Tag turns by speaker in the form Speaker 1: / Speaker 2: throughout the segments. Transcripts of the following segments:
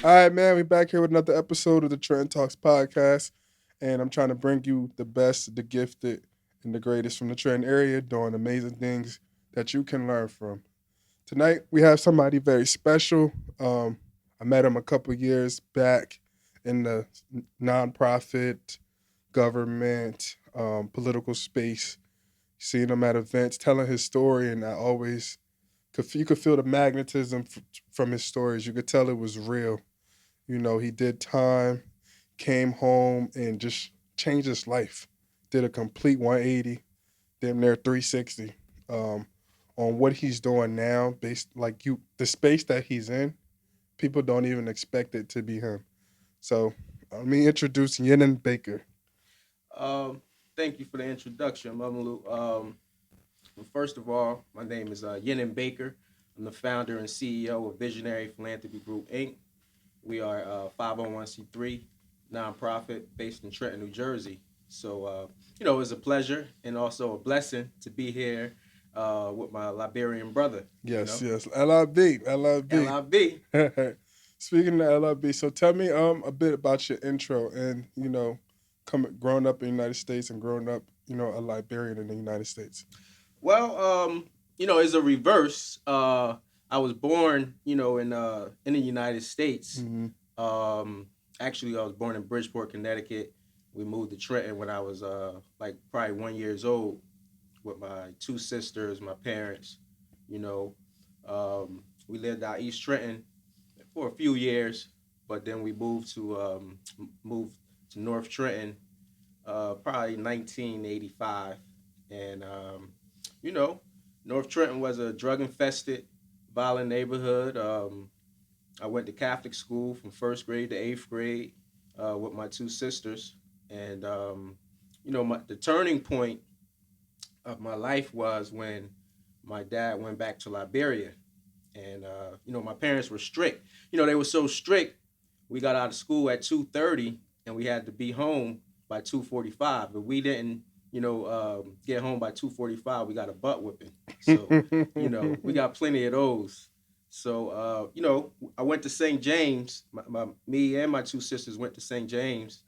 Speaker 1: All right, man, we back here with another episode of the Trenton Talks podcast, and I'm trying to bring you the best, the gifted, and the greatest from the Trenton area doing amazing things that you can learn from. Tonight, we have somebody very special. I met him a couple years back in the nonprofit, government, political space. Seeing him at events, telling his story, and I always you could feel the magnetism from his stories. You could tell it was real. You know, he did time, came home, and just changed his life. Did a complete 180, damn near 360, on what he's doing now. Based like the space that he's in, people don't even expect it to be him. So, let me introduce Yenin Baker.
Speaker 2: Um, Thank you for the introduction, Mamalou. Well, first of all, my name is Yenin Baker. I'm the founder and CEO of Visionary Philanthropy Group, Inc. We are a 501c3 nonprofit based in Trenton, New Jersey. So, it's a pleasure and also a blessing to be here with my Liberian brother, you
Speaker 1: Yes,
Speaker 2: know,
Speaker 1: yes, LIB, LIB.
Speaker 2: LIB.
Speaker 1: Speaking of LIB, so tell me a bit about your intro and growing up in the United States and growing up a Liberian in the United States.
Speaker 2: Well, it's a reverse. I was born, in the United States.
Speaker 1: Mm-hmm.
Speaker 2: Um, Actually, I was born in Bridgeport, Connecticut. We moved to Trenton when I was like probably 1 years old with my two sisters, my parents. You know, we lived out East Trenton for a few years, but then we moved to North Trenton, probably 1985, and you know, North Trenton was a drug infested, violent neighborhood. I went to Catholic school from first grade to eighth grade with my two sisters, and the turning point of my life was when my dad went back to Liberia, and my parents were strict. They were so strict. We got out of school at 2:30, and we had to be home by 2:45. But we didn't, get home by 2:45. We got a butt whipping. So, we got plenty of those. So, I went to St. James. Me and my two sisters went to St. James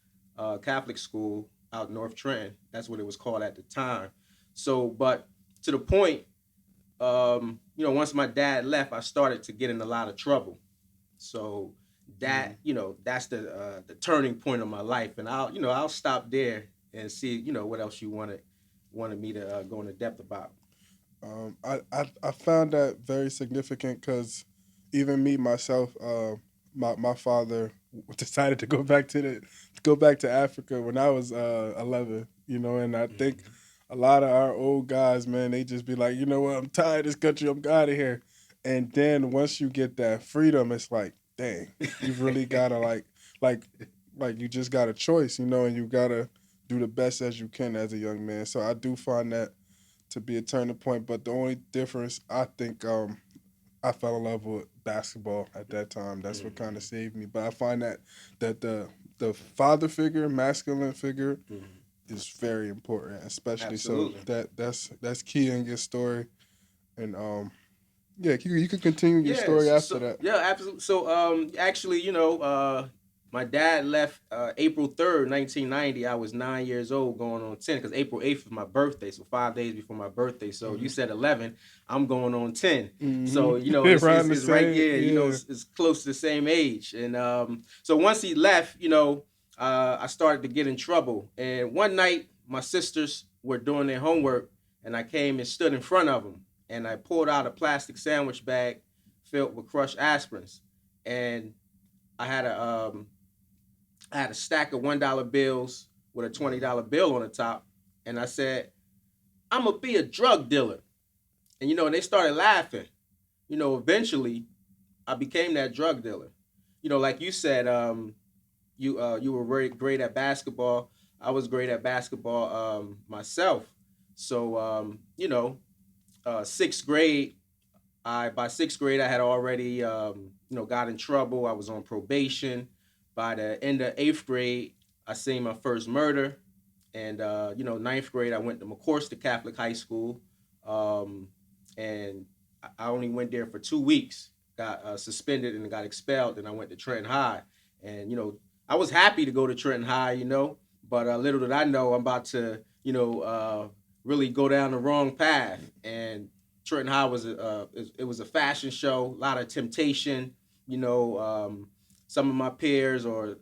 Speaker 2: Catholic school out North Trenton. That's what it was called at the time. So, but to the point, once my dad left, I started to get in a lot of trouble. So that's the turning point of my life, and I'll stop there and see, what else you wanted me to go into depth about.
Speaker 1: I found that very significant because even me myself, my father decided to go back to Africa when I was 11. And I think
Speaker 2: Mm-hmm.
Speaker 1: a lot of our old guys, man, they just be like, you know what, I'm tired of this country, I'm out of here. And then once you get that freedom, it's like, dang, you've really gotta like you just got a choice, and you gotta do the best as you can as a young man. So I do find that to be a turning point. But the only difference, I think, I fell in love with basketball at that time. That's what kind of
Speaker 2: Mm-hmm.
Speaker 1: saved me. But I find that the father figure, masculine figure,
Speaker 2: Mm-hmm.
Speaker 1: is very important, especially so
Speaker 2: Absolutely.
Speaker 1: that's key in your story. And yeah, you can continue your story
Speaker 2: Yes.
Speaker 1: after
Speaker 2: So
Speaker 1: that.
Speaker 2: yeah, absolutely. So actually, my dad left April 3rd, 1990. I was 9 years old, going on 10, because April 8th is my birthday. So 5 days before my birthday. So you
Speaker 1: Hmm.
Speaker 2: said 11. I'm going on 10.
Speaker 1: Hmm.
Speaker 2: So it's,
Speaker 1: Around
Speaker 2: it's,
Speaker 1: the
Speaker 2: it's right.
Speaker 1: same,
Speaker 2: Yeah.
Speaker 1: yeah.
Speaker 2: It's close to the same age. And so once he left, I started to get in trouble. And one night, my sisters were doing their homework, and I came and stood in front of them, and I pulled out a plastic sandwich bag filled with crushed aspirins, and I had a I had a stack of $1 bills with a $20 bill on the top, and I said, "I'm gonna be a drug dealer," and and they started laughing. Eventually, I became that drug dealer. Like you said, you were very great at basketball. I was great at basketball myself. So sixth grade, I by sixth grade I had already got in trouble. I was on probation. By the end of eighth grade, I seen my first murder, and ninth grade I went to McCorston Catholic High School, and I only went there for 2 weeks got suspended and got expelled, and I went to Trenton High. And I was happy to go to Trenton High, but little did I know I'm about to really go down the wrong path. And Trenton High was it was a fashion show, a lot of temptation. You know, some of my peers or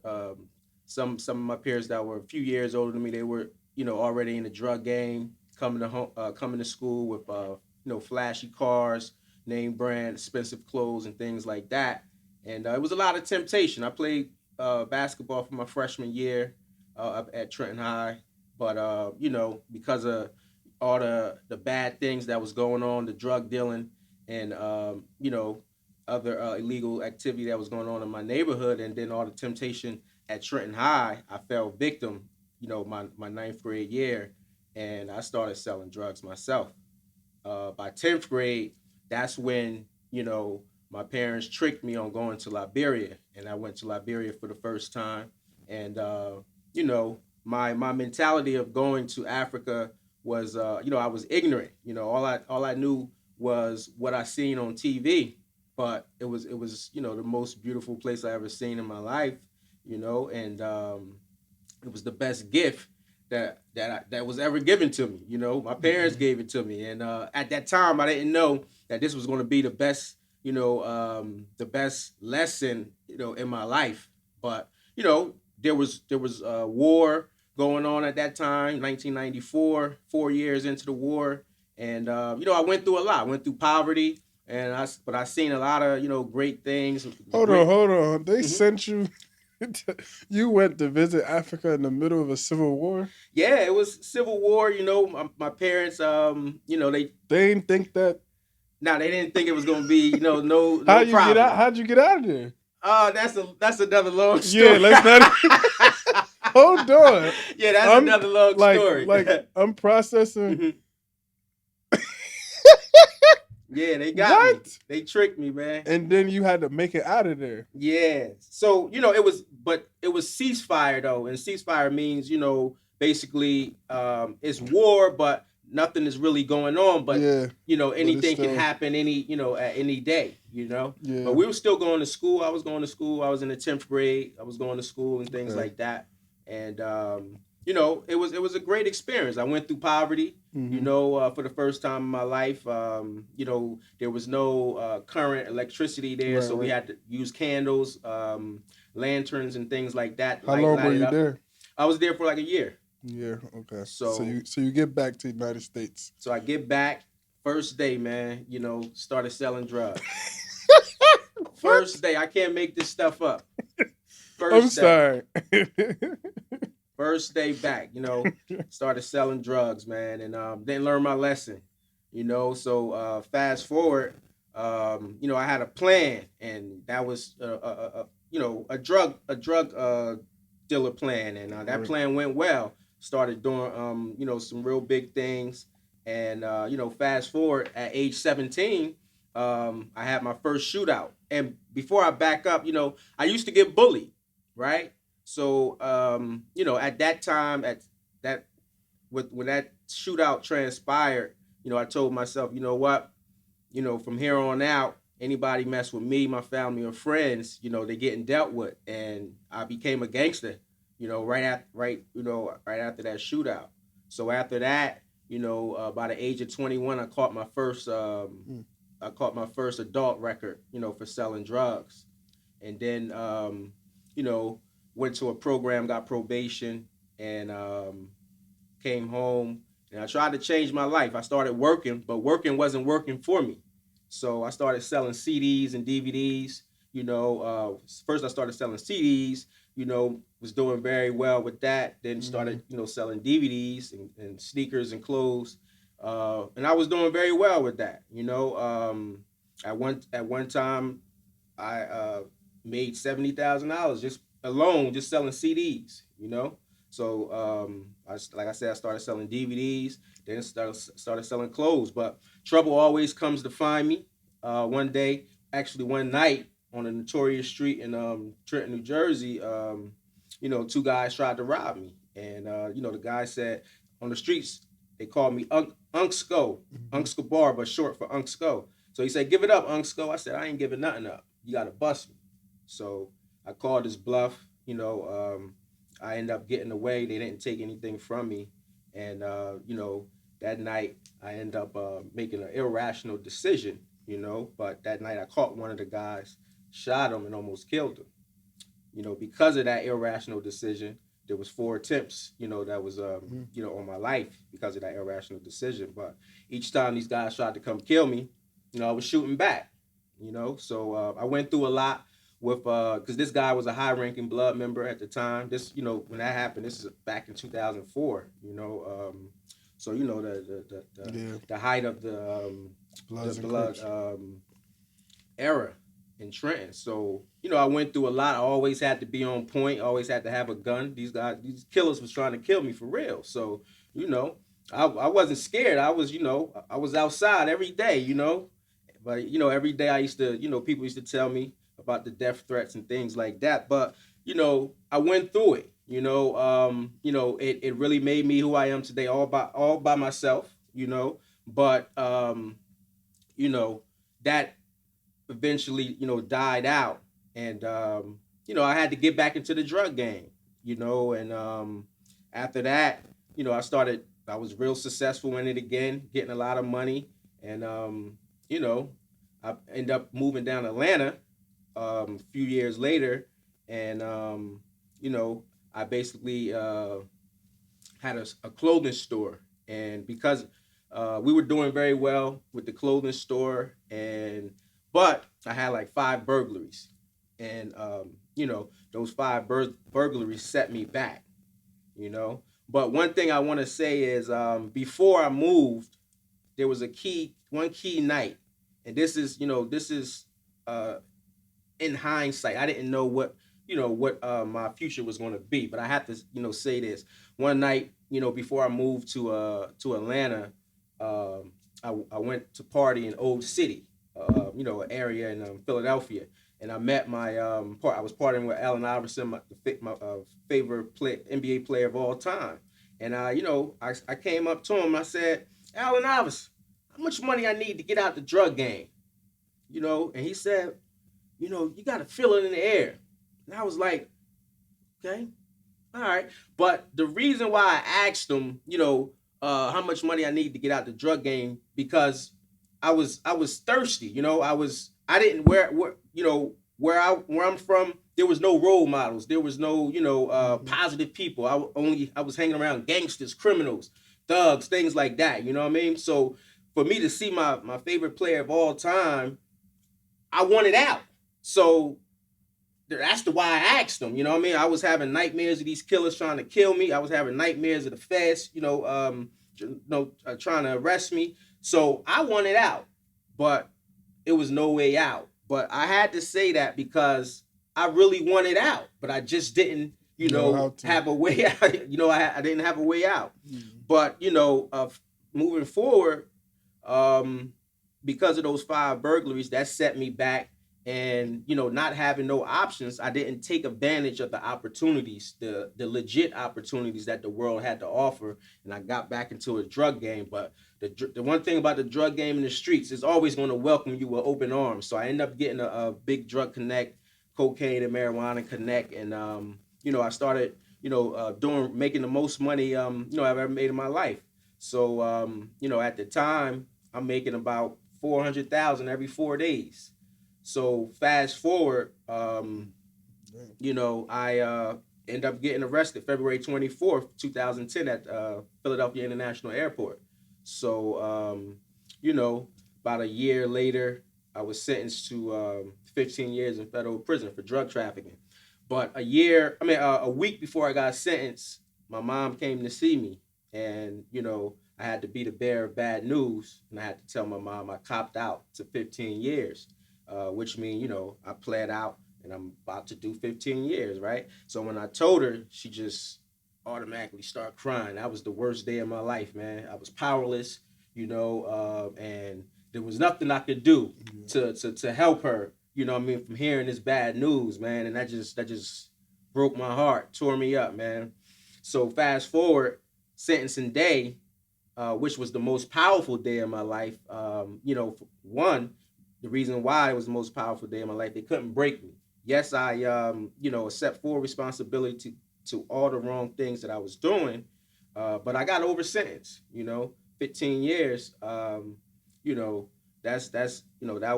Speaker 2: some of my peers that were a few years older than me, they were already in the drug game, coming to school with flashy cars, name brand, expensive clothes, and things like that. And it was a lot of temptation. I played basketball for my freshman year up at Trenton High, but because of all the bad things that was going on, the drug dealing, and other illegal activity that was going on in my neighborhood, and then all the temptation at Trenton High, I fell victim. My ninth grade year, and I started selling drugs myself. By 10th grade, that's when my parents tricked me on going to Liberia, and I went to Liberia for the first time. And my mentality of going to Africa was I was ignorant. All I knew was what I seen on TV, but it was the most beautiful place I ever seen in my life. And it was the best gift that was ever given to me. My parents gave it to me, and at that time, I didn't know that this was going to be the best lesson, in my life. But there was war going on at that time, 1994, 4 years into the war, and I went through a lot. I went through poverty, but I seen a lot of great things.
Speaker 1: Hold on,
Speaker 2: Great.
Speaker 1: hold on. They
Speaker 2: Mhm.
Speaker 1: sent you. You went to visit Africa in the middle of a civil war.
Speaker 2: Yeah, it was civil war. My parents,
Speaker 1: They didn't think that.
Speaker 2: they didn't think it was gonna be,
Speaker 1: How
Speaker 2: no
Speaker 1: you get out?
Speaker 2: problem.
Speaker 1: How'd you get out of there?
Speaker 2: That's another long
Speaker 1: Yeah,
Speaker 2: story.
Speaker 1: let's not. Hold on.
Speaker 2: Yeah, that's
Speaker 1: I'm
Speaker 2: another long story.
Speaker 1: I'm processing.
Speaker 2: Mhm. Yeah, they got me.
Speaker 1: What?
Speaker 2: They tricked me, man.
Speaker 1: And then you had to make it out of there.
Speaker 2: Yeah. So, it was ceasefire though. And ceasefire means, basically it's war, but nothing is really going on. But,
Speaker 1: Yeah, but it's
Speaker 2: anything can
Speaker 1: still.
Speaker 2: happen at any day, But
Speaker 1: Yeah.
Speaker 2: we were still going to school. I was going to school. I was in the 10th grade. I was going to school and things
Speaker 1: Okay.
Speaker 2: like that. And, it was a great experience. I went through poverty,
Speaker 1: Hmm.
Speaker 2: for the first time in my life. There was no current electricity there,
Speaker 1: Right.
Speaker 2: so we
Speaker 1: Right.
Speaker 2: had to use candles, lanterns, and things like that.
Speaker 1: How long
Speaker 2: Light
Speaker 1: were
Speaker 2: it
Speaker 1: you
Speaker 2: up.
Speaker 1: there?
Speaker 2: I was there for like a year.
Speaker 1: Yeah. Okay. So
Speaker 2: So
Speaker 1: you get back to the United States.
Speaker 2: so I get back first day, man. Started selling drugs.
Speaker 1: What?
Speaker 2: First day, I can't make this stuff up.
Speaker 1: I'm
Speaker 2: First day,
Speaker 1: sorry.
Speaker 2: first day back. Started selling drugs, man, and didn't learn my lesson. So fast forward, I had a plan, and that was a drug dealer plan, and that
Speaker 1: Right.
Speaker 2: plan went well. Started doing some real big things, and fast forward at age 17, I had my first shootout. And before I back up, I used to get bullied, right? So at that time, at that when that shootout transpired, I told myself, you know what, from here on out, anybody mess with me, my family or friends, they're getting dealt with. And I became a gangster, right after that shootout. So after that, by the age of 21,
Speaker 1: Mm.
Speaker 2: I caught my first adult record, for selling drugs. And then you know, went to a program, got probation, and came home. And I tried to change my life. I started working, but working wasn't working for me. So I started selling CDs and DVDs. First I started selling CDs. Was doing very well with that. Then
Speaker 1: Hmm.
Speaker 2: started, selling DVDs and sneakers and clothes. And I was doing very well with that. At one time, I made $70,000 just alone, just selling CDs. So like I said, I started selling DVDs, then started selling clothes. But trouble always comes to find me. One day, actually one night on a notorious street in Trenton, New Jersey, two guys tried to rob me, and the guy said on the streets they called me Unk Sco,
Speaker 1: Hmm.
Speaker 2: Unk Scabar, but short for Unk Sco. So he said, "Give it up, Uncle." I said, "I ain't giving nothing up. You got to bust me." So I called his bluff. I ended up getting away. They didn't take anything from me, and that night I ended up making an irrational decision. But that night I caught one of the guys, shot him, and almost killed him. Because of that irrational decision, there was 4 attempts, that was on my life because of that irrational decision. But each time these guys tried to come kill me, I was shooting back. So I went through a lot with because this guy was a high-ranking blood member at the time. This, when that happened, this is back in 2004. So
Speaker 1: Yeah.
Speaker 2: the height of the
Speaker 1: Bloods and
Speaker 2: blood
Speaker 1: Crips.
Speaker 2: era in Trenton. So, I went through a lot. I always had to be on point, always had to have a gun. These killers was trying to kill me for real. So, I wasn't scared. I was outside every day, But, every day I used to, people used to tell me about the death threats and things like that. But, I went through it. It really made me who I am today all by myself, But you know, that eventually, died out. And, I had to get back into the drug game, and after that, I was real successful in it again, getting a lot of money. And, you know, I ended up moving down to Atlanta a few years later. And, you know, I basically had a clothing store. And because we were doing very well with the clothing store, but I had like 5 burglaries, and those 5 burglaries set me back. But one thing I want to say is before I moved, there was one key night, and this is uh, in hindsight. I didn't know what my future was going to be, but I have to say this. One night, before I moved to Atlanta, I went to party in Old City, an area in Philadelphia, and I met my I was partying with Allen Iverson, my favorite NBA player of all time, and I came up to him. I said, "Allen Iverson, how much money I need to get out the drug game?" And he said, "You got to feel it in the air." And I was like, "Okay, all right." But the reason why I asked him, how much money I need to get out the drug game, because I was thirsty. I didn't where I'm from. There was no role models. There was no
Speaker 1: Hmm.
Speaker 2: positive people. I was hanging around gangsters, criminals, thugs, things like that. You know what I mean? So for me to see my favorite player of all time, I wanted out. So that's the why I asked them. You know what I mean? I was having nightmares of these killers trying to kill me. I was having nightmares of the feds, trying to arrest me. So I wanted out, but it was no way out. But I had to say that because I really wanted out, but I just didn't,
Speaker 1: Know how to.
Speaker 2: have a way out. I didn't have a way out.
Speaker 1: Mhm.
Speaker 2: But moving forward, um, because of those 5 burglaries, that set me back. And not having no options, I didn't take advantage of the opportunities, the legit opportunities that the world had to offer, and I got back into a drug game. But the one thing about the drug game in the streets is always going to welcome you with open arms. So I ended up getting a big drug connect, cocaine and marijuana connect, and I started doing making the most money I've ever made in my life. So at the time I'm making about 400,000 every 4 days. So fast forward,
Speaker 1: Damn.
Speaker 2: I end up getting arrested February 24th, 2010 at Philadelphia International Airport. So, you know, about a year later, I was sentenced to 15 years in federal prison for drug trafficking. But a week before I got sentenced, my mom came to see me, and I had to be the bearer of bad news, and I had to tell my mom I copped out to 15 years, which means I pled out, and I'm about to do 15 years, right? So when I told her, she just automatically started crying. That was the worst day of my life, man. I was powerless, and there was nothing I could do
Speaker 1: Yeah.
Speaker 2: to help her, from hearing this bad news, man. And that just broke my heart, tore me up, man. So fast forward, sentencing day, which was the most powerful day of my life. One, the reason why it was the most powerful day of my life, they couldn't break me. Yes, I accept full responsibility to all the wrong things that I was doing, but I got over sentence. 15 years. You know, that's that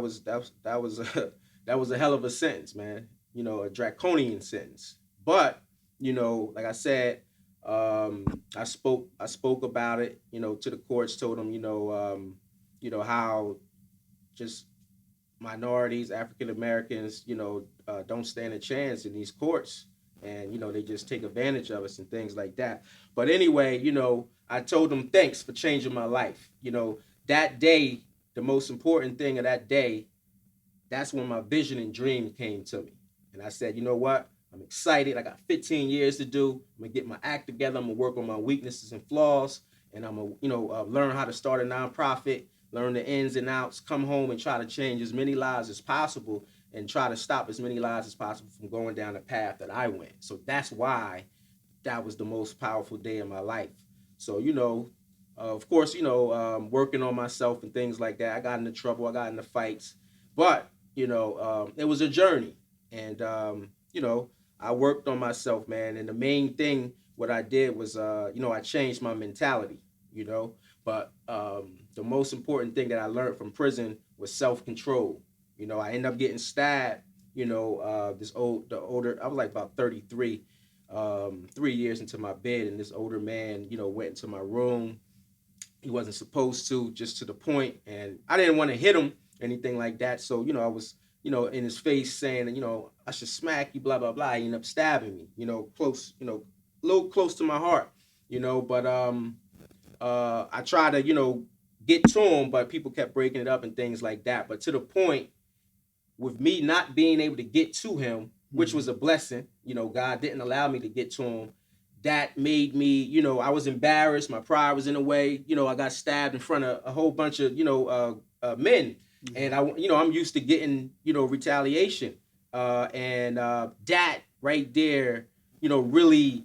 Speaker 2: was that was a hell of a sentence, man. A draconian sentence. But like I said, I spoke about it, to the courts, told them, how just minorities, African Americans, don't stand a chance in these courts, and they just take advantage of us and things like that. But anyway, I told them thanks for changing my life. That day, the most important thing of that day, that's when my vision and dream came to me, and I said, you know what? I'm excited. I got 15 years to do. I'm gonna get my act together. I'm gonna work on my weaknesses and flaws, and I'm gonna, learn how to start a nonprofit, learn the ins and outs, come home and try to change as many lives as possible, and try to stop as many lives as possible from going down the path that I went. So that's why that was the most powerful day of my life. So of course, working on myself and things like that. I got into trouble. I got into fights, but it was a journey, and I worked on myself, man. And the main thing, what I did was, I changed my mentality. But the most important thing that I learned from prison was self control. I ended up getting stabbed. The older, I was like about 33, 3 years into my bed, and this older man, went into my room. He wasn't supposed to, just to the point, and I didn't want to hit him, anything like that. So I was, in his face saying, I should smack you, blah blah blah. He ended up stabbing me, close, a little close to my heart, But I tried to, get to him, but people kept breaking it up and things like that. But to the point with me not being able to get to him, which was a blessing. God didn't allow me to get to him. That made me, I was embarrassed. My pride was in the way. I got stabbed in front of a whole bunch of, men, and I'm used to getting, retaliation, and that right there, really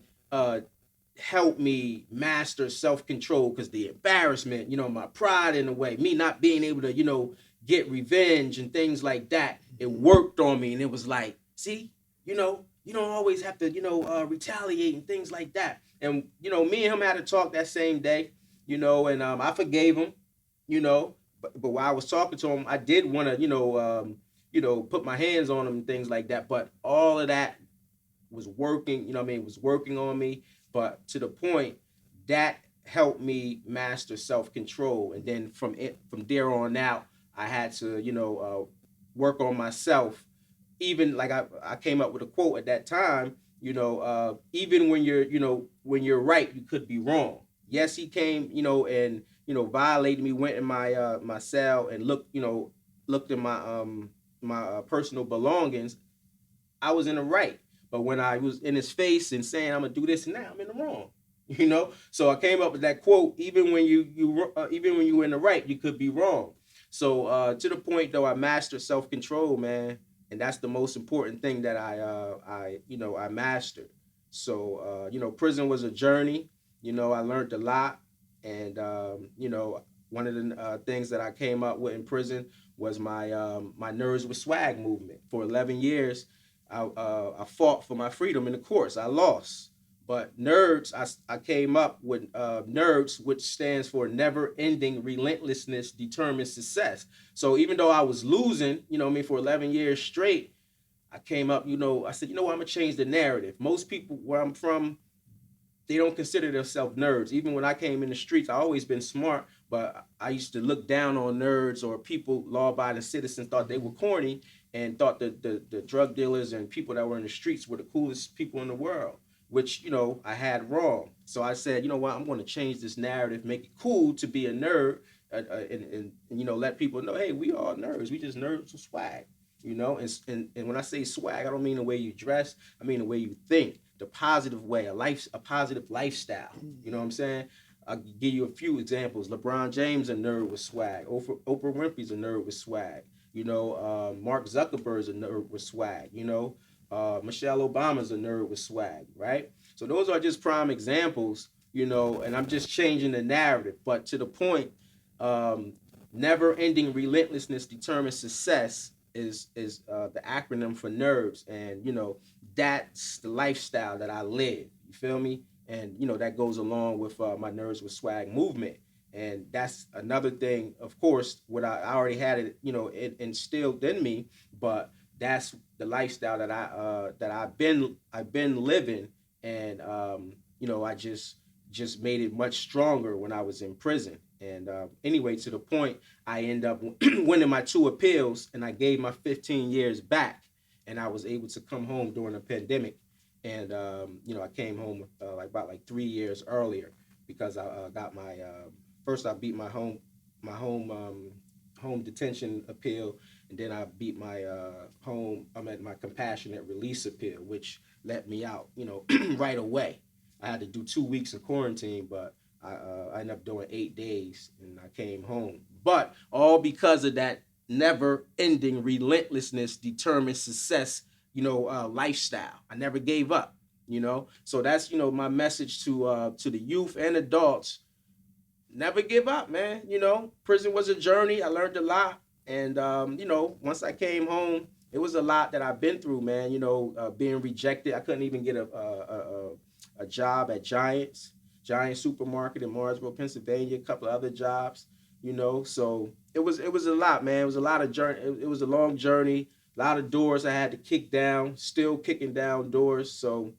Speaker 2: helped me master self control, because the embarrassment, my pride in a way, me not being able to, get revenge and things like that, it worked on me, and it was like, see, you don't always have to, retaliate and things like that. And me and him had a talk that same day, and I forgave him, but while I was talking to him, I did want to, put my hands on him and things like that. But all of that was working, was working on me. But to the point that helped me master self control, and then from there on out, I had to, work on myself. Even like I came up with a quote at that time, even when you're right, you could be wrong. Yes, he came, and violated me, went in my cell and looked in my personal belongings. I was in the right. But when I was in his face and saying I'm gonna do this and that, I'm in the wrong. So I came up with that quote. Even when even when you were in the right, you could be wrong. So to the point though, I mastered self control, man, and that's the most important thing that I mastered. So prison was a journey. I learned a lot, and one of the things that I came up with in prison was my nerves with swag movement. For 11 years, I fought for my freedom in the courts. I lost. But NERDS, I came up with NERDS, which stands for never ending relentlessness determined success. So even though I was losing, for 11 years straight, I came up, I said, I'm going to change the narrative. Most people where I'm from, they don't consider themselves nerds. Even when I came in the streets, I always been smart, but I used to look down on nerds, or people, law-abiding citizens, thought they were corny, and thought that the drug dealers and people that were in the streets were the coolest people in the world, which, I had wrong. So I said, you know what, I'm going to change this narrative, make it cool to be a nerd, and let people know, hey, we all nerds. We just nerds with swag. And when I say swag, I don't mean the way you dress. I mean the way you think, the positive way, a positive lifestyle. You know what I'm saying? I'll give you a few examples. LeBron James a nerd with swag. Oprah Winfrey's a nerd with swag. Mark Zuckerberg's a nerd with swag. Michelle Obama's a nerd with swag, right? So those are just prime examples. And I'm just changing the narrative. But to the point, um, Never ending relentlessness determines success is the acronym for nerves, and that's the lifestyle that I live. You feel me? And that goes along with my nerves with swag movement, and that's another thing. Of course, what I already had it, it instilled in me, but that's the lifestyle that I've been living, and I just made it much stronger when I was in prison. And anyway, to the point, I end up winning my two appeals, and I gave my 15 years back, and I was able to come home during the pandemic. And I came home about 3 years earlier because I got my first I beat my home detention appeal, and then I beat my I'm at my compassionate release appeal, which let me out, right away. I had to do 2 weeks of quarantine, but I ended up doing 8 days, and I came home. But all because of that never-ending relentlessness, determined success, lifestyle. I never gave up. So that's my message to the youth and adults. Never give up, man. Prison was a journey. I learned a lot, and once I came home, it was a lot that I've been through, man. Being rejected. I couldn't even get a job at Giant Supermarket in Morrisville, Pennsylvania. A couple of other jobs. So it was a lot, man. It was a lot of journey. It was a long journey. A lot of doors I had to kick down. Still kicking down doors. So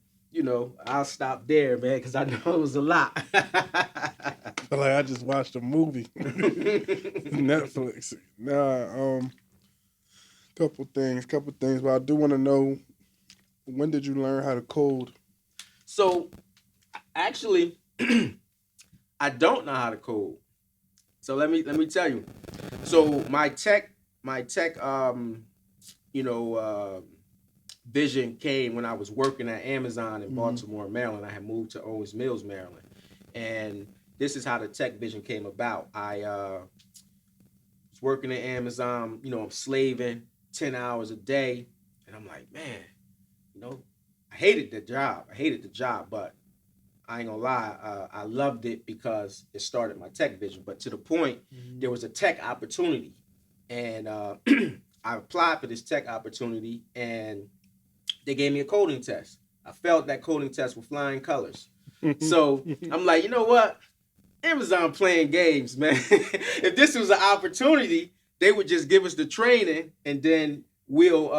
Speaker 2: I'll stop there, man, because I know it was a lot.
Speaker 1: But like I just watched a movie, Netflix. Nah, couple things. But I do want to know, when did you learn how to code?
Speaker 2: So actually, I don't know how to code. So let me tell you. So my tech you know uh, vision came when I was working at Amazon in
Speaker 1: Mm-hmm.
Speaker 2: Baltimore, Maryland. I had moved to Owens Mills, Maryland, and this is how the tech vision came about. I was working at Amazon. I'm slaving 10 hours a day, and I'm like, man, you know, I hated the job. I hated the job, but I ain't gonna lie, I loved it because it started my tech vision. But to the point,
Speaker 1: Mm-hmm.
Speaker 2: there was a tech opportunity, and I applied for this tech opportunity, and they gave me a coding test. I failed that coding test with flying colors. So I'm like, you know what? Amazon playing games, man. If this was an opportunity, they would just give us the training, and then we'll,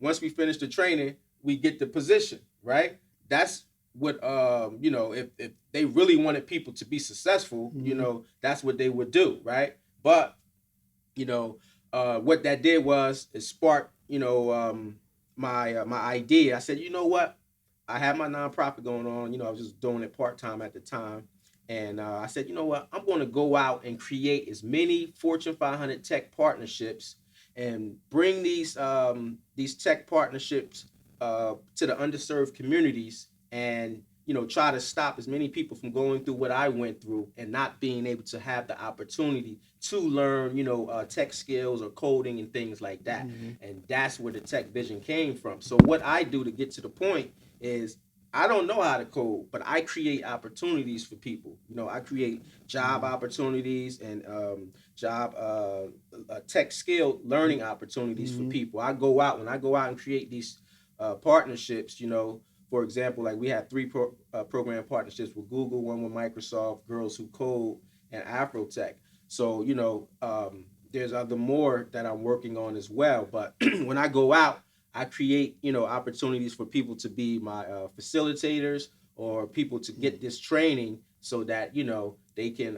Speaker 2: once we finish the training, we get the position, right? That's what, if they really wanted people to be successful,
Speaker 1: Mm-hmm.
Speaker 2: that's what they would do, right? But you know, what that did was it sparked, my idea. I said, you know what? I had my nonprofit going on. I was just doing it part time at the time, and I said, you know what? I'm going to go out and create as many Fortune 500 tech partnerships, and bring these tech partnerships to the underserved communities, and try to stop as many people from going through what I went through and not being able to have the opportunity to learn, tech skills or coding and things like that.
Speaker 1: Mm-hmm.
Speaker 2: And that's where the tech vision came from. So what I do to get to the point is, I don't know how to code, but I create opportunities for people. I create job opportunities and job tech skill learning opportunities for
Speaker 1: Mm-hmm.
Speaker 2: people. When I go out and create these partnerships. For example, like we have three program partnerships with Google, one with Microsoft, Girls Who Code, and Afrotech. So there's other more that I'm working on as well. But when I go out, I create opportunities for people to be my facilitators, or people to get this training, so that they can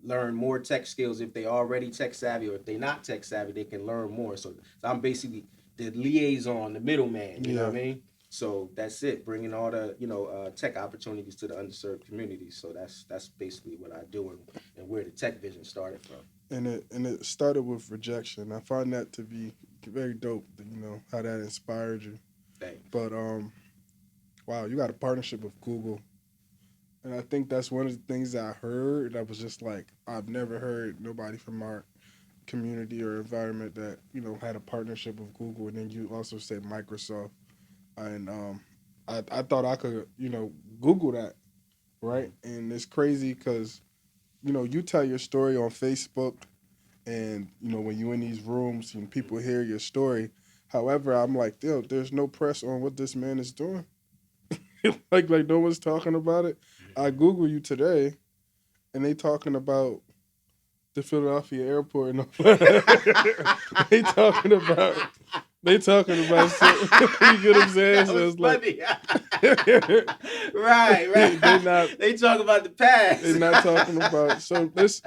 Speaker 2: learn more tech skills. If they already tech savvy, or if they're not tech savvy, they can learn more. So I'm basically the liaison, the middleman. You know
Speaker 1: Yeah,
Speaker 2: what I mean? So that's it, bringing all the tech opportunities to the underserved communities. So that's basically what I do, and where the tech vision started from.
Speaker 1: and it started with rejection. I find that to be very dope. How that inspired you.
Speaker 2: Thank
Speaker 1: But wow, you got a partnership with Google, and I think that's one of the things that I heard that was just like, I've never heard nobody from our community or environment that had a partnership with Google. And then you also said Microsoft, and I thought I could Google that, right?
Speaker 2: you.
Speaker 1: And it's crazy because you tell your story on Facebook, And when you're in these rooms and people hear your story. However, I'm like, there's no press on what this man is doing. like no one's talking about it. I Google you today, and they talking about the Philadelphia airport and all that. they talking about they talking about shit. You get what I'm saying?
Speaker 2: That
Speaker 1: So
Speaker 2: was
Speaker 1: it's like
Speaker 2: funny. Right,
Speaker 1: they
Speaker 2: right.
Speaker 1: not
Speaker 2: They talk about the
Speaker 1: they
Speaker 2: past.
Speaker 1: not talking about. So let's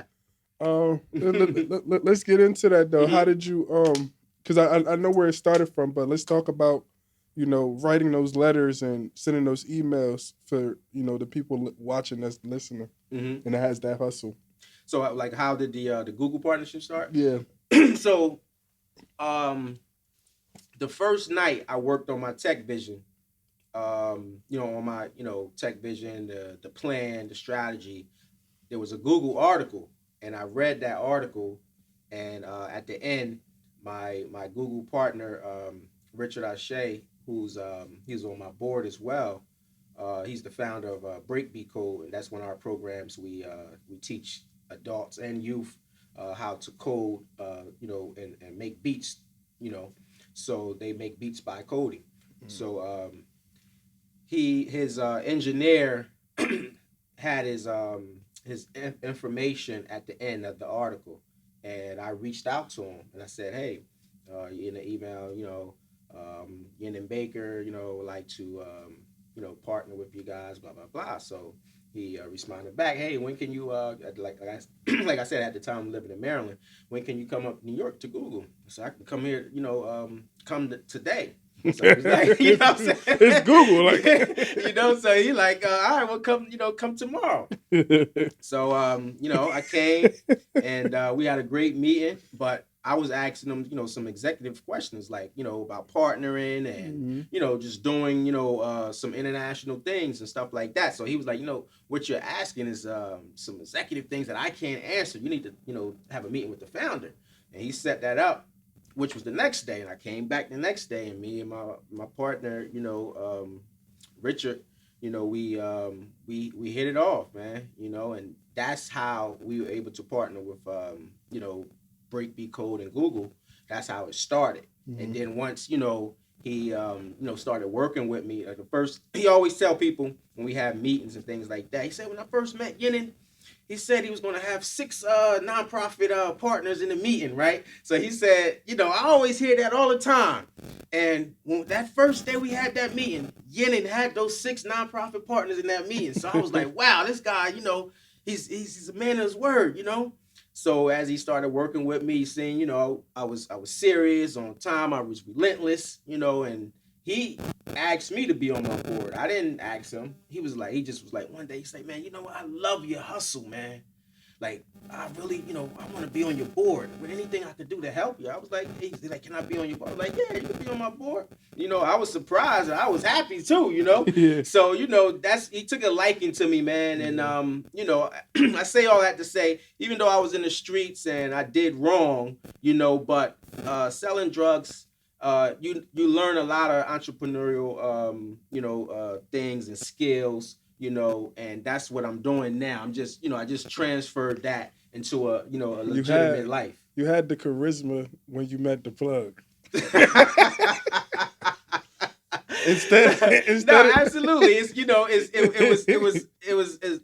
Speaker 1: get into that though. How
Speaker 2: Mhm.
Speaker 1: did you because I know where it started from, but let's talk about writing those letters and sending those emails for the people watching that's listening,
Speaker 2: Mhm.
Speaker 1: and it has that hustle.
Speaker 2: So, like, how did the Google partnership start?
Speaker 1: Yeah.
Speaker 2: So, um, the first night I worked on my tech vision, on my tech vision, the plan, the strategy. There was a Google article, and I read that article, and at the end, my Google partner, Richard Ashe, he's on my board as well. He's the founder of Breakbeat Code, and that's one of our programs. We teach adults and youth how to code, and make beats, you know. So they make beats by coding. So his engineer had his information at the end of the article, and I reached out to him and I said, "Hey, in the email, Yin and Baker, would like to partner with you guys, blah blah blah." So he responded back, "Hey, when can you like I said at the time living in Maryland, when can you come up to New York to Google?" So I can come here, today. So he was like, what I'm
Speaker 1: it's Google,
Speaker 2: saying? So he like, all right, well, come tomorrow. So, I came and we had a great meeting, but I was asking them, some executive questions like, about partnering and,
Speaker 1: Mhm.
Speaker 2: just doing, some international things and stuff like that. So he was like, what you're asking is some executive things that I can't answer. You need to, have a meeting with the founder. And he set that up, which was the next day. And I came back the next day, and me and my partner, Richard, we hit it off, man. And that's how we were able to partner with Breakbeat Code and Google. That's how it started. And
Speaker 1: Mhm.
Speaker 2: then once he started working with me, the first he always tell people when we have meetings and things like that. He said when I first met Yenin, he said he was going to have 6 nonprofit partners in the meeting, right? So he said, I always hear that all the time. And when that first day we had that meeting, Yenin had those 6 nonprofit partners in that meeting. So I was like, wow, this guy, he's a man of his word. So as he started working with me, seeing, I was serious on time, I was relentless, and he asked me to be on my board. I didn't ask him. He just was like, one day he's like, man, I love your hustle, man. Like, I really, I want to be on your board. With anything I could do to help you. I was like, hey, he's like, can I be on your board? I was like, yeah, you can be on my board. I was surprised. I was happy too.
Speaker 1: Yeah.
Speaker 2: So, he took a liking to me, man. And I say all that to say, even though I was in the streets and I did wrong, but selling drugs, you learn a lot of entrepreneurial things and skills, and that's what I'm doing now. I'm just I just transferred that into a
Speaker 1: You
Speaker 2: legitimate
Speaker 1: had
Speaker 2: life.
Speaker 1: you had the charisma when you met the plug. instead
Speaker 2: No,
Speaker 1: instead of
Speaker 2: absolutely. It's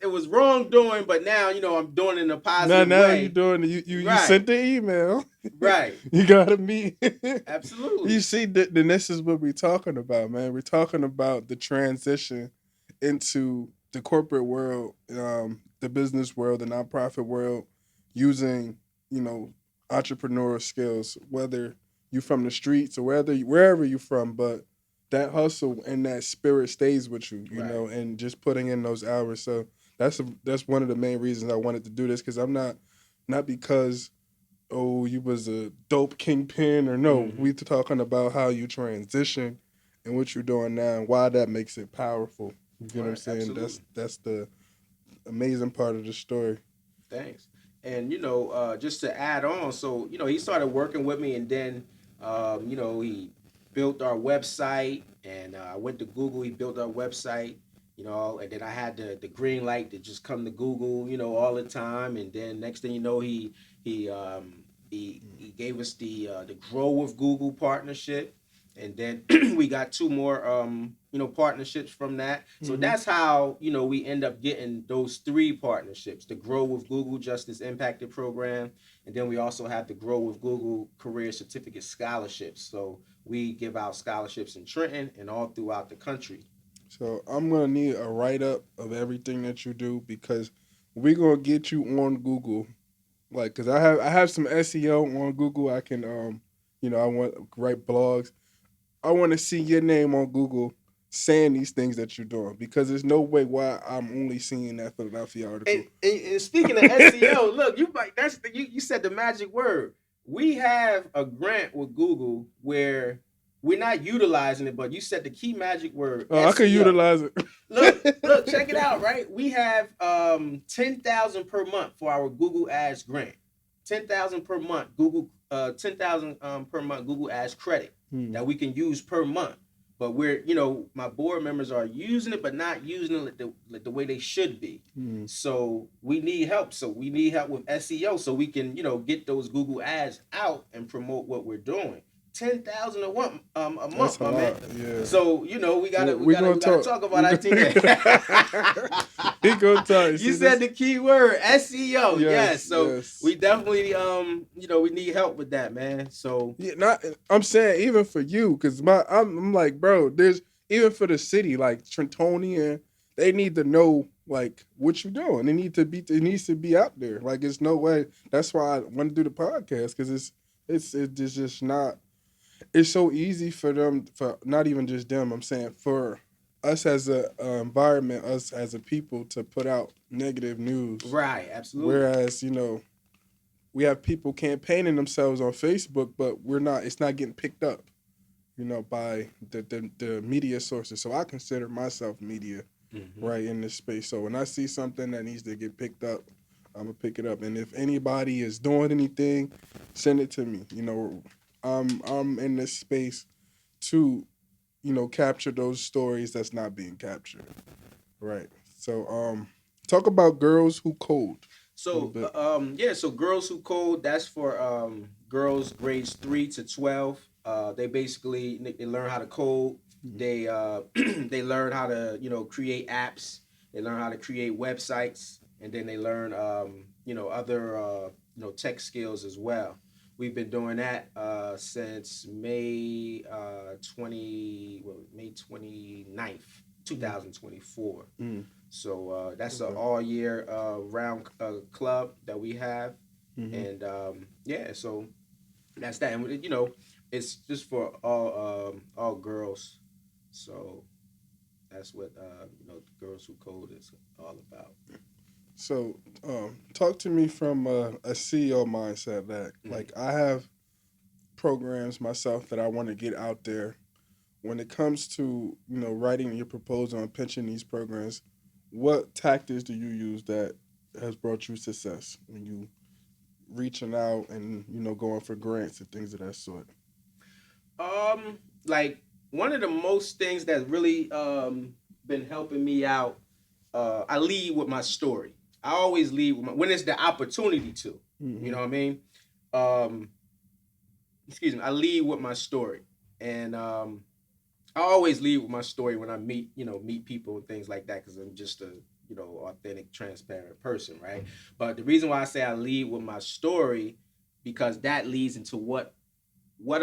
Speaker 2: it was wrongdoing, but now I'm doing it in a positive
Speaker 1: now you
Speaker 2: way.
Speaker 1: doing you
Speaker 2: Right,
Speaker 1: sent the email.
Speaker 2: right,
Speaker 1: You gotta meet. You
Speaker 2: absolutely.
Speaker 1: see, then this is what we're talking about, man. We're talking about the transition into the corporate world, the business world, the nonprofit world, using entrepreneurial skills, whether you from the streets or wherever you're from, but that hustle and that spirit stays with you,
Speaker 2: Right.
Speaker 1: and just putting in those hours. So that's one of the main reasons I wanted to do this, because I'm not because you was a dope kingpin, or no.
Speaker 2: Hmm.
Speaker 1: We talking about how you transition and what you're doing now and why that makes it powerful. You get what I'm
Speaker 2: Right.
Speaker 1: saying? That's
Speaker 2: Absolutely.
Speaker 1: that's the amazing part of the story.
Speaker 2: Thanks. And just to add on, so he started working with me, and then he built our website, and I went to Google. He built our website, and then I had the green light to just come to Google, all the time. And then next thing you know, he He gave us the Grow with Google partnership, and then we got two more partnerships from that. So
Speaker 1: Mm-hmm.
Speaker 2: that's how we end up getting those three partnerships: the Grow with Google Justice Impacted Program, and then we also have the Grow with Google Career Certificate Scholarships. So we give out scholarships in Trenton and all throughout the country.
Speaker 1: So I'm gonna need a write up of everything that you do because we're gonna get you on Google. Like, cause I have some SEO on Google. I can I want to write blogs. I want to see your name on Google saying these things that you're doing because there's no way why I'm only seeing that Philadelphia article.
Speaker 2: And speaking of SEO, look, you like you said the magic word. We have a grant with Google where we're not utilizing it, but you said the key magic word
Speaker 1: Oh, I could
Speaker 2: SEO.
Speaker 1: utilize it.
Speaker 2: Look, check it out, right? We have 10,000 per month for our Google Ads grant. 10,000 per month, Google 10,000 per month Google Ads credit
Speaker 1: Hmm.
Speaker 2: that we can use per month. But my board members are using it, but not using it the way they should be.
Speaker 1: Hmm.
Speaker 2: So we need help. So we need help with SEO so we can, get those Google ads out and promote what we're doing. 10,000 a
Speaker 1: That's
Speaker 2: month,
Speaker 1: a
Speaker 2: my man.
Speaker 1: lot. Yeah.
Speaker 2: So we gotta we
Speaker 1: We
Speaker 2: gotta
Speaker 1: gonna
Speaker 2: we gotta
Speaker 1: talk.
Speaker 2: talk about
Speaker 1: We
Speaker 2: IT there.
Speaker 1: he gonna talk. You
Speaker 2: You
Speaker 1: see
Speaker 2: said
Speaker 1: this?
Speaker 2: the key word SEO. Yes.
Speaker 1: Yes.
Speaker 2: So
Speaker 1: Yes.
Speaker 2: we definitely we need help with that, man. So
Speaker 1: Yeah, not. I'm saying even for you, because I'm like, bro. There's even for the city, like Trentonian, they need to know like what you doing. They need to be. It needs to be out there. Like it's no way. That's why I want to do the podcast because it's just not. It's so easy for them for not even just them. I'm saying for us as a environment, us as a people to put out negative news.
Speaker 2: right, absolutely.
Speaker 1: Whereas we have people campaigning themselves on Facebook, but we're not. It's not getting picked up, by the media sources. So I consider myself media,
Speaker 2: Hmm.
Speaker 1: right in this space. So when I see something that needs to get picked up, I'm gonna pick it up. And if anybody is doing anything, send it to me. I'm in this space to capture those stories that's not being captured. Right. So talk about girls who code a little
Speaker 2: So
Speaker 1: bit.
Speaker 2: yeah, so Girls Who Code, that's for girls grades 3 to 12. They basically they learn how to code.
Speaker 1: Mhm.
Speaker 2: They they learn how to create apps. They learn how to create websites, and then they learn other tech skills as well. We've been doing that since May 29th,
Speaker 1: Mm,
Speaker 2: 2024.
Speaker 1: mm,
Speaker 2: So that's an
Speaker 1: okay.
Speaker 2: all year round club that we have,
Speaker 1: Mm-hmm.
Speaker 2: and yeah, so that's that. And it's just for all girls. So that's what Girls Who Code is all about.
Speaker 1: So, talk to me from a CEO mindset that,
Speaker 2: Mhm.
Speaker 1: like, I have programs myself that I want to get out there. When it comes to, writing your proposal and pitching these programs, what tactics do you use that has brought you success when you reaching out and, going for grants and things of that sort?
Speaker 2: Like one of the most things that's really been helping me out. I lead with my story. I always lead with when it's the opportunity to. You
Speaker 1: Mm-hmm.
Speaker 2: know what I mean? Um, excuse me. I lead with my story, and I always lead with my story when I meet people and things like that because I'm just a authentic, transparent person, right? But the reason why I say I lead with my story because that leads into what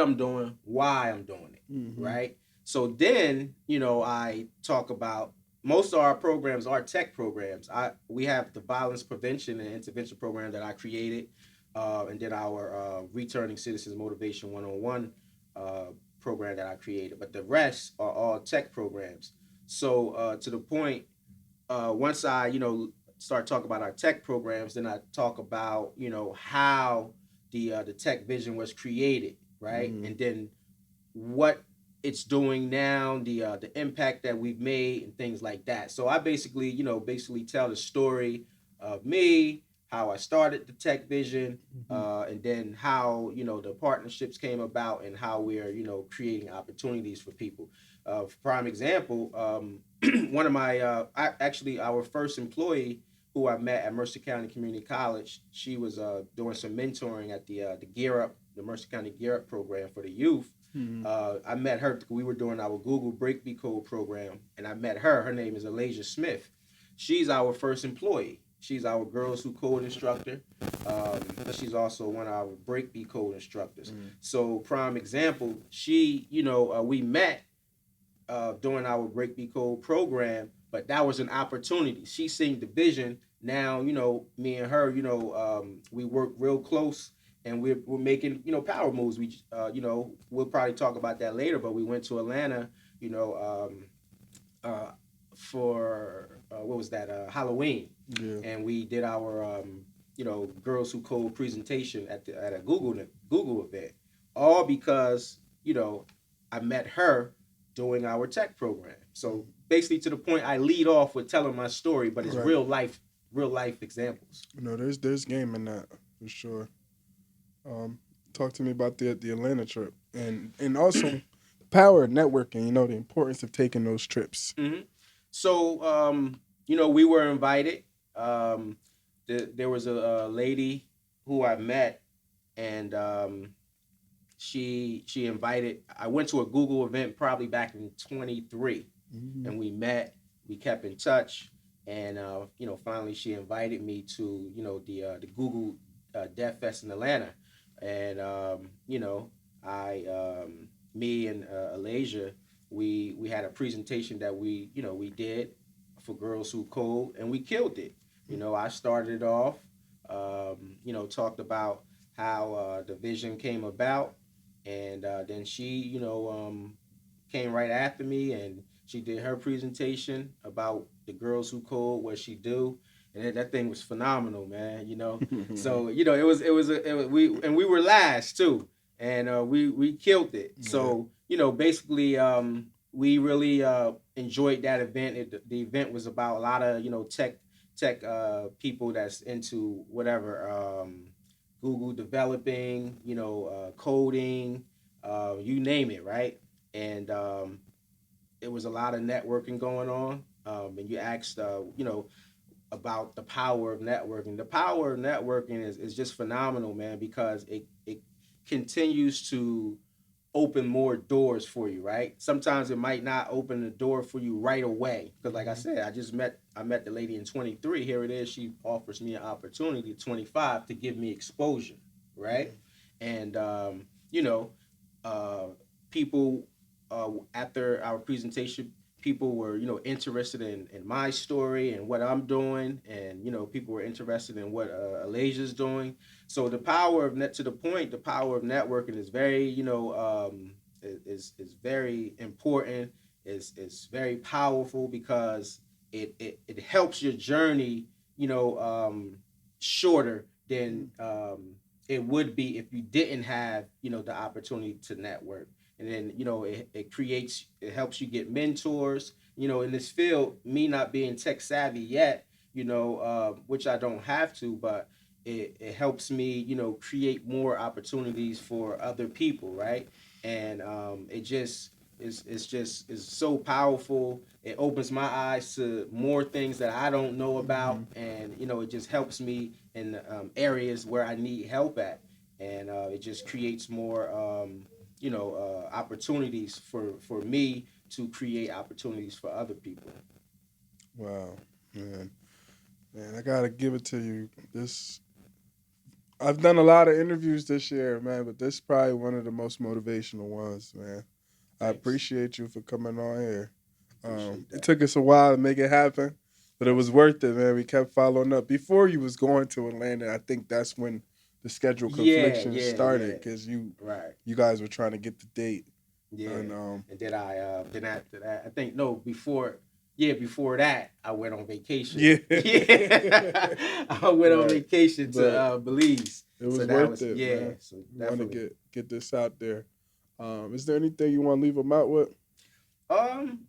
Speaker 2: I'm doing, why I'm doing it,
Speaker 1: Mm-hmm.
Speaker 2: right? So then, I talk about most of our programs are tech programs. We have the violence prevention and intervention program that I created, and then our returning citizens motivation 101 uh, program that I created. But the rest are all tech programs. So to the point, once I start talking about our tech programs, then I talk about how the tech vision was created, right?
Speaker 1: Mm-hmm.
Speaker 2: And then what it's doing now, the impact that we've made, and things like that. So I basically tell the story of me, how I started the tech vision,
Speaker 1: Mm-hmm.
Speaker 2: and then how the partnerships came about, and how we're creating opportunities for people. For prime example, one of my actually our first employee who I met at Mercer County Community College. She was doing some mentoring at the Gear Up, the Mercer County Gear Up program for the youth.
Speaker 1: Mhm.
Speaker 2: I met her. We were doing our Google Breakbeat Code program, and I met her. Her name is Alasia Smith. She's our first employee. She's our Girls Who Code instructor. She's also one of our Breakbeat Code instructors. So, prime example, we met during our Breakbeat Code program, but that was an opportunity. She seen the vision. Now, me and her, we work real close, and we're making, power moves. We'll probably talk about that later, but we went to Atlanta, uh, for what was that, Halloween,
Speaker 1: Yeah.
Speaker 2: and we did our, Girls Who Code presentation at a Google event, all because I met her doing our tech program. So basically, to the point, I lead off with telling my story, but it's
Speaker 1: Right.
Speaker 2: real life examples.
Speaker 1: There's game in that for sure. Talk to me about the Atlanta trip and also the power of networking. The importance of taking those trips.
Speaker 2: Mm-hmm. So, we were invited. There was a lady who I met, and she invited. I went to a Google event probably back in 23,
Speaker 1: Mm-hmm.
Speaker 2: and we met. We kept in touch, and finally she invited me to the Google Dev Fest in Atlanta, and I me and Alasia, we had a presentation that we did for Girls Who Code, and we killed it. I started off, talked about how the vision came about, and then she, came right after me, and she did her presentation about the Girls Who Code, what she do, and that thing was phenomenal, man. So we were last too, and we killed it. So basically, we really enjoyed that event. The event was about a lot of tech people that's into whatever, Google developing, coding, you name it, right? And it was a lot of networking going on. And you asked, about the power of networking. The power of networking is just phenomenal, man, because it continues to open more doors for you, right? Sometimes it might not open the door for you right away, because like I said, I met the lady in 23. Here it is, she offers me an opportunity at 25 to give me exposure, right? And uh, people, after our presentation, people were interested in my story and what I'm doing, and people were interested in what Alasia's doing. So the power of net to the point, the power of networking is very is very important. Is very powerful because it helps your journey shorter than it would be if you didn't have the opportunity to network. And then it helps you get mentors in this field. Me not being tech savvy yet, which I don't have to, but it helps me create more opportunities for other people, right? And it just is so powerful. It opens my eyes to more things that I don't know about, and it just helps me in areas where I need help at, and it just creates more opportunities for me to create opportunities for other people.
Speaker 1: Wow, man, I gotta give it to you. I've done a lot of interviews this year, man, but this is probably one of the most motivational ones, man. I
Speaker 2: Thanks.
Speaker 1: appreciate you for coming on here.
Speaker 2: Appreciate
Speaker 1: It
Speaker 2: that.
Speaker 1: took us a while to make it happen, but it was worth it, man. We kept following up. Before you was going to Atlanta, I think that's when the schedule
Speaker 2: Yeah,
Speaker 1: confliction
Speaker 2: yeah,
Speaker 1: started
Speaker 2: yeah.
Speaker 1: because you
Speaker 2: Right.
Speaker 1: you guys were trying to get the date.
Speaker 2: Yeah.
Speaker 1: And
Speaker 2: And then after that, I think no, before that I went on vacation.
Speaker 1: yeah,
Speaker 2: Yeah. I went on
Speaker 1: right.
Speaker 2: vacation to
Speaker 1: But
Speaker 2: Belize.
Speaker 1: it
Speaker 2: So
Speaker 1: was
Speaker 2: that
Speaker 1: worth
Speaker 2: was,
Speaker 1: it,
Speaker 2: yeah,
Speaker 1: man.
Speaker 2: so
Speaker 1: You want to
Speaker 2: definitely.
Speaker 1: get this out there. Is there anything you want to leave them out with?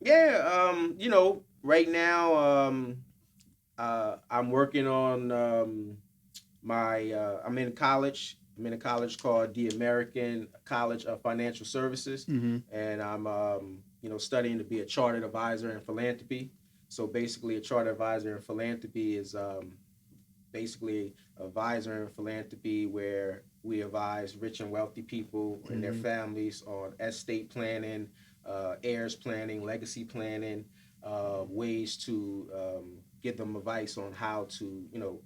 Speaker 2: Yeah, right now, I'm working on my I'm in college. I'm in a college called the American College of Financial Services,
Speaker 1: Mm-hmm.
Speaker 2: and I'm studying to be a chartered advisor in philanthropy. So basically, a charter advisor in philanthropy is basically advisor in philanthropy where we advise rich and wealthy people and their
Speaker 1: Mm-hmm.
Speaker 2: families on estate planning, heirs planning, legacy planning, ways to give them advice on how to,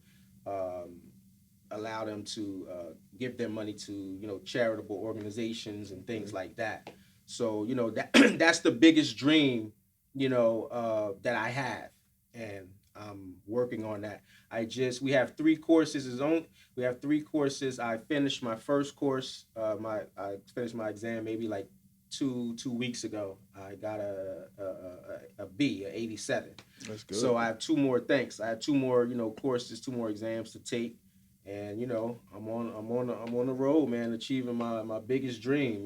Speaker 2: um, allow them to give their money to, charitable organizations and things
Speaker 1: Okay.
Speaker 2: like that. So, that that's the biggest dream, that I have, and I'm working on that. We have three courses. We have three courses. I finished my first course. I finished my exam maybe like two weeks ago. I got a B, a 87.
Speaker 1: That's good.
Speaker 2: So I have two more. Thanks. I have two more, courses, two more exams to take, and I'm on the road, man, achieving my biggest dream.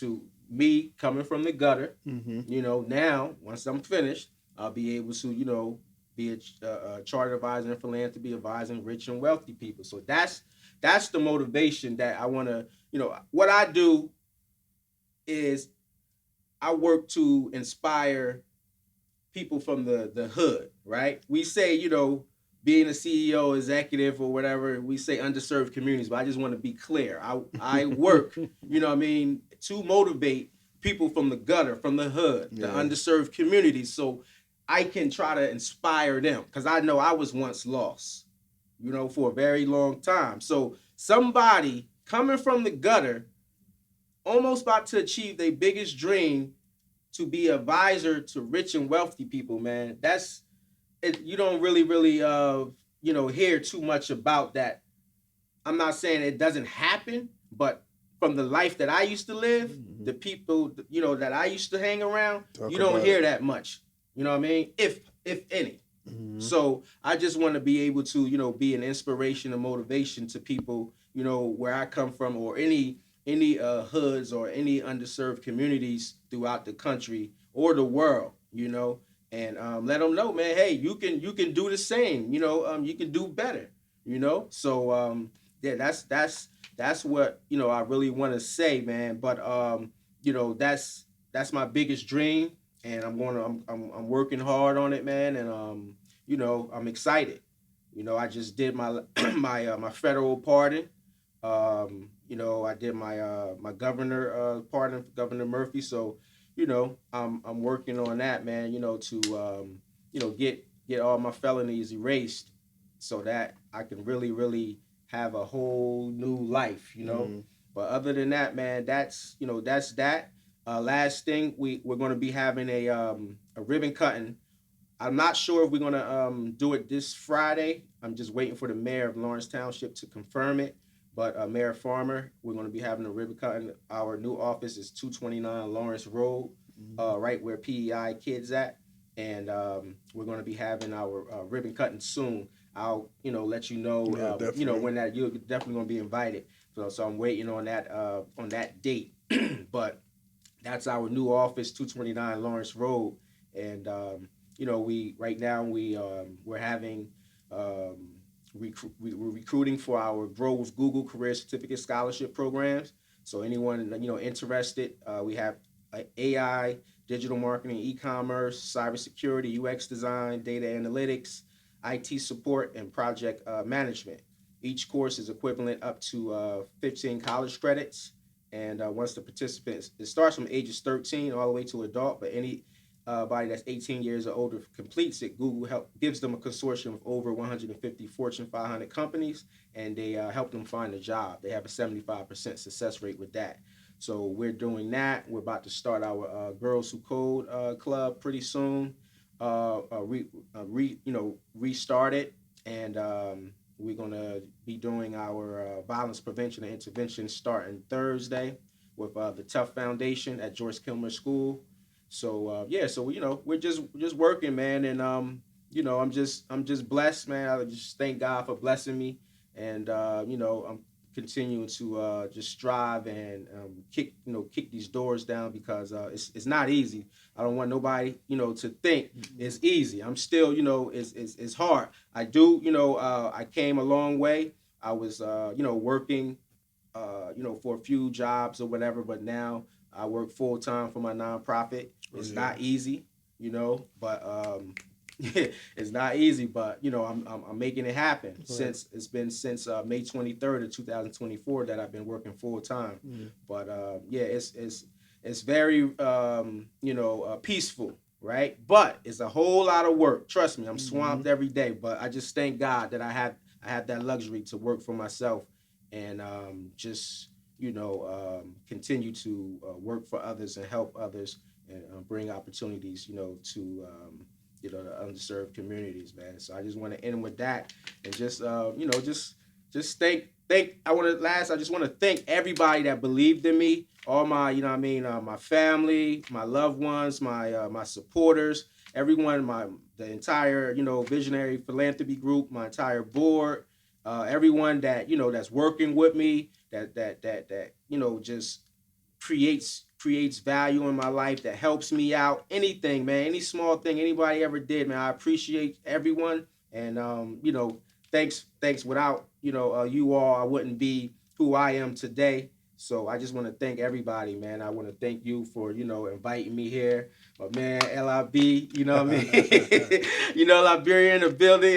Speaker 2: To me coming from the gutter.
Speaker 1: Mm-hmm.
Speaker 2: Now once I'm finished, I'll be able to, be a charter advisor in philanthropy, advising rich and wealthy people. So that's the motivation that I want to. What I do is I work to inspire people from the hood, right? We say, being a CEO, executive, or whatever, we say underserved communities, but I just want to be clear. I work, what I mean, to motivate people from the gutter, from the hood, the
Speaker 1: Yeah.
Speaker 2: underserved communities, so I can try to inspire them. Because I know I was once lost, for a very long time. So somebody coming from the gutter, almost about to achieve their biggest dream, to be advisor to rich and wealthy people, man. That's it. You don't really hear too much about that. I'm not saying it doesn't happen, but from the life that I used to live,
Speaker 1: Mm-hmm.
Speaker 2: the people that I used to hang around,
Speaker 1: Talk
Speaker 2: you don't
Speaker 1: about it.
Speaker 2: hear that much. You know what I mean? If any.
Speaker 1: Mm-hmm.
Speaker 2: So I just want to be able to, be an inspiration and motivation to people, where I come from, or any hoods or any underserved communities throughout the country or the world, and let them know, man. Hey, you can do the same. You can do better. So yeah, that's what I really want to say, man. But that's my biggest dream, and I'm working hard on it, man, and I'm excited. I just did my my federal pardon. I did my governor pardon, Governor Murphy. So, I'm working on that, man. To get all my felonies erased, so that I can really have a whole new life.
Speaker 1: Mm-hmm.
Speaker 2: But other than that, man, that's that. Last thing, we're going to be having a ribbon cutting. I'm not sure if we're gonna do it this Friday. I'm just waiting for the mayor of Lawrence Township to confirm it. But Mayor Farmer, we're gonna be having a ribbon cutting. Our new office is 229 Lawrence Road,
Speaker 1: Mm-hmm.
Speaker 2: right where PEI Kids at, and we're gonna be having our ribbon cutting soon. I'll let you know
Speaker 1: Yeah, definitely.
Speaker 2: when that you're definitely gonna be invited. So I'm waiting on that date. But that's our new office, 229 Lawrence Road, and we right now we're having we're recruiting for our Grow with Google Career Certificate Scholarship programs. So anyone interested, we have AI, digital marketing, e-commerce, cybersecurity, UX design, data analytics, IT support, and project management. Each course is equivalent up to 15 college credits. And once the participants, it starts from ages 13 all the way to adult, but any body that's 18 years or older completes it, Google gives them a consortium of over 150 Fortune 500 companies, and they help them find a job. They have a 75% success rate with that. So we're doing that. We're about to start our Girls Who Code club pretty soon. Restart it, and we're gonna be doing our violence prevention and intervention starting Thursday with the Tough Foundation at Joyce Kilmer School. So yeah, so we're just working, man, and I'm just blessed, man. I just thank God for blessing me, and I'm continuing to just strive and kick these doors down, because it's not easy. I don't want nobody to think it's easy. I'm still it's hard. I do I came a long way. I was working for a few jobs or whatever, but now I work full time for my nonprofit.
Speaker 1: Oh
Speaker 2: It's
Speaker 1: yeah.
Speaker 2: not easy, but it's not easy, but I'm making it happen.
Speaker 1: Right.
Speaker 2: Since it's been since May 23rd of 2024 that I've been working full time.
Speaker 1: Mm.
Speaker 2: But yeah, it's very peaceful, right? But it's a whole lot of work. Trust me, I'm
Speaker 1: Mm-hmm.
Speaker 2: swamped every day. But I just thank God that I have that luxury to work for myself and just continue to work for others and help others and bring opportunities, to the underserved communities, man. So I just want to end with that and just just thank. I just want to thank everybody that believed in me, all my my family, my loved ones, my supporters, everyone, the entire visionary philanthropy group, my entire board, everyone that that's working with me, that just creates value in my life, that helps me out. Anything, man, any small thing anybody ever did, man, I appreciate everyone. And thanks. Without you all, I wouldn't be who I am today. So I just want to thank everybody, man. I want to thank you for inviting me here, my man LIB. You know what I mean? Liberia in the building.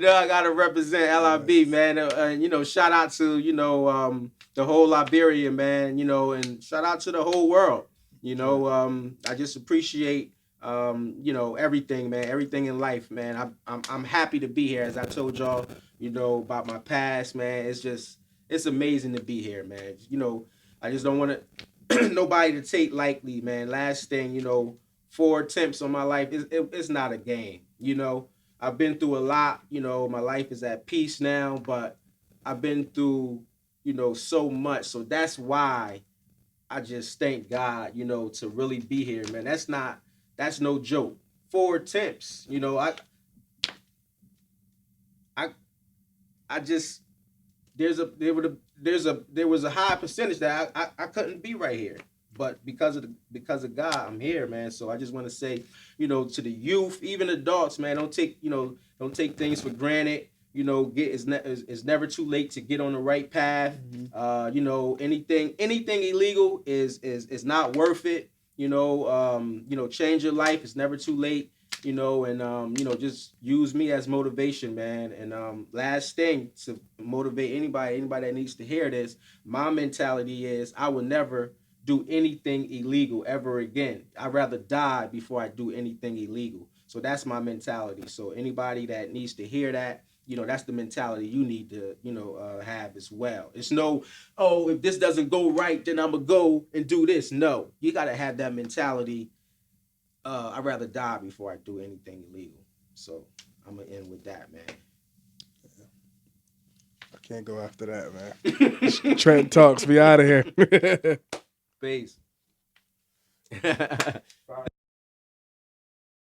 Speaker 2: I gotta represent LIB,
Speaker 1: Yes.
Speaker 2: man. Shout out to the whole Liberia, man. And shout out to the whole world.
Speaker 1: Right.
Speaker 2: I just appreciate everything, man, everything in life, man. I'm happy to be here. As I told y'all, about my past, man. It's amazing to be here, man. I just don't want to nobody to take lightly, man. Last thing, 4 attempts on my life it's not a game. I've been through a lot. My life is at peace now, but I've been through so much. So that's why I just thank God, to really be here, man. That's no joke. 4 attempts. I I just there was a high percentage that I couldn't be right here. But because of God, I'm here, man. So I just want to say, to the youth, even adults, man, don't take things for granted. It's never too late to get on the right path.
Speaker 1: Mm-hmm.
Speaker 2: Anything illegal is not worth it. Change your life. It's never too late. And just use me as motivation, man. And last thing to motivate anybody that needs to hear this, my mentality is I will never do anything illegal ever again. I'd rather die before I do anything illegal. So that's my mentality. So anybody that needs to hear that, that's the mentality you need to, have as well. It's no, oh, if this doesn't go right, then I'm gonna go and do this. No, you gotta have that mentality. I'd rather die before I do anything illegal. So I'm gonna end with that, man.
Speaker 1: I can't go after that, man. Trenton Talks. Be out of here.
Speaker 2: Peace.